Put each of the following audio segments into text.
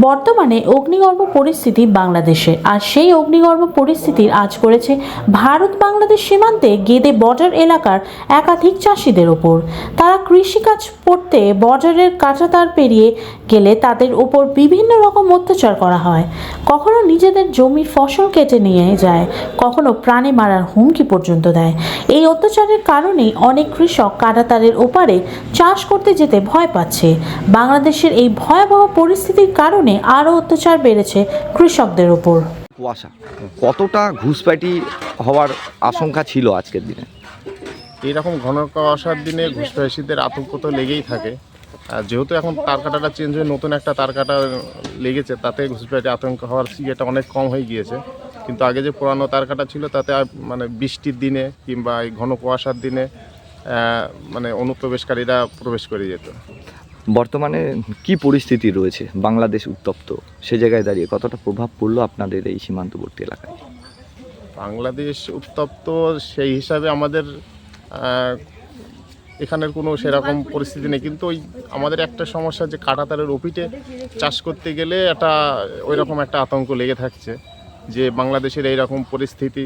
বর্তমানে অগ্নিগর্ভ পরিস্থিতি বাংলাদেশে, আর সেই অগ্নিগর্ভ পরিস্থিতির আঁচ করেছে ভারত বাংলাদেশ সীমান্তে গেদে বর্ডার এলাকার একাধিক চাষিদের ওপর। তারা কৃষিকাজ করতে বর্ডারের কাঁটাতার পেরিয়ে গেলে তাদের ওপর বিভিন্ন রকম অত্যাচার করা হয়। কখনো নিজেদের জমির ফসল কেটে নিয়ে যায়, কখনো প্রাণে মারার হুমকি পর্যন্ত দেয়। এই অত্যাচারের কারণেই অনেক কৃষক কাঁটাতারের ওপারে চাষ করতে যেতে ভয় পাচ্ছে। বাংলাদেশের এই ভয়াবহ পরিস্থিতির কারণে আরও অত্যাচার বেড়েছে কৃষকদের ওপর। কুয়াশা কতটা ঘুষপেটি হওয়ার আশঙ্কা ছিল আজকের দিনে? এইরকম ঘন কুয়াশার দিনে ঘুষপেশিদের আতঙ্ক তো লেগেই থাকে। আর যেহেতু এখন তার কাটাটা চেঞ্জ হয়ে নতুন একটা তার কাটা লেগেছে, তাতে ঘুষপেশি আতঙ্ক হওয়ার ইয়েটা অনেক কম হয়ে গিয়েছে। কিন্তু আগে যে পুরানো তার কাটা ছিল তাতে মানে বৃষ্টির দিনে কিংবা এই ঘন কুয়াশার দিনে মানে অনুপ্রবেশকারীরা প্রবেশ করে যেত। বর্তমানে কি পরিস্থিতি রয়েছে? বাংলাদেশ উত্তপ্ত, সে জায়গায় দাঁড়িয়ে কতটা প্রভাব পড়লো আপনাদের এই সীমান্তবর্তী এলাকায়? বাংলাদেশ উত্তপ্ত সেই হিসাবে আমাদের এখানের কোনো সেরকম পরিস্থিতি নেই, কিন্তু ওই আমাদের একটা সমস্যা যে কাঁটাতারের ওপিটে চাষ করতে গেলে একটা ওই রকম একটা আতঙ্ক লেগে থাকছে যে বাংলাদেশের এইরকম পরিস্থিতি,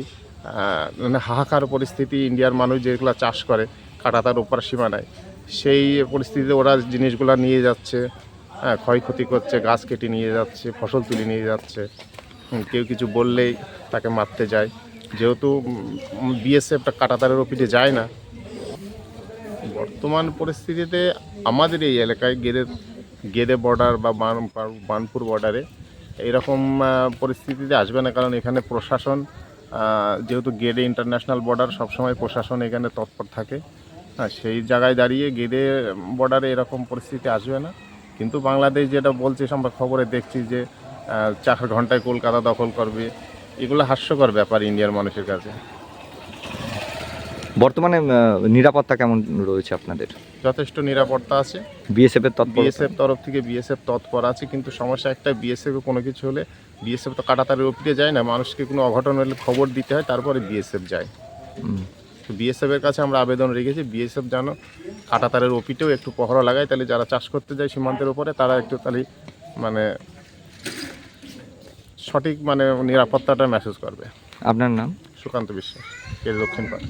মানে হাহাকার পরিস্থিতি, ইন্ডিয়ার মানুষ যেগুলো চাষ করে কাঁটাতার ওপার সীমানায়, সেই পরিস্থিতিতে ওরা জিনিসগুলো নিয়ে যাচ্ছে, ক্ষয়ক্ষতি করছে, গাছ কেটে নিয়ে যাচ্ছে, ফসল তুলে নিয়ে যাচ্ছে। কেউ কিছু বললেই তাকে মারতে যায়। যেহেতু বিএসএফটা কাঁটাতারের ওপিটে যায় না, বর্তমান পরিস্থিতিতে আমাদের এই এলাকায় গেদে বর্ডার বা বানপুর বর্ডারে এইরকম পরিস্থিতিতে আসবে না, কারণ এখানে প্রশাসন, যেহেতু গেদে ইন্টারন্যাশনাল বর্ডার, সবসময় প্রশাসন এখানে তৎপর থাকে। সেই জায়গায় দাঁড়িয়ে গেদে বর্ডারে এরকম পরিস্থিতি আসবে না। কিন্তু বাংলাদেশ যেটা বলছে, আমরা খবরে দেখছি যে 4 ঘন্টায় কলকাতা দখল করবে, এগুলো হাস্যকর ব্যাপার ইন্ডিয়ার মানুষের কাছে। বর্তমানে নিরাপত্তা কেমন রয়েছে আপনাদের? যথেষ্ট নিরাপত্তা আছে। বিএসএফ তরফ থেকে বিএসএফ তৎপর আছে, কিন্তু সমস্যা একটা, বিএসএফ কোনো কিছু হলে বিএসএফ তো কাঁটাতারের ওপিটে যায় না, মানুষকে কোনো অঘটন হলে খবর দিতে হয়, তারপরে বিএসএফ যায়। তো বিএসএফের কাছে আমরা আবেদন রেখেছি, বিএসএফ যেন কাঁটাতারের ওপিটেও একটু পহরা লাগায়, তাহলে যারা চাষ করতে যায় সীমান্তের উপরে তারা একটু তাহলে মানে সঠিক মানে নিরাপত্তাটা মেসেজ করবে। আপনার নাম? সুকান্ত বিশ্বাস, দক্ষিণ পাড়া।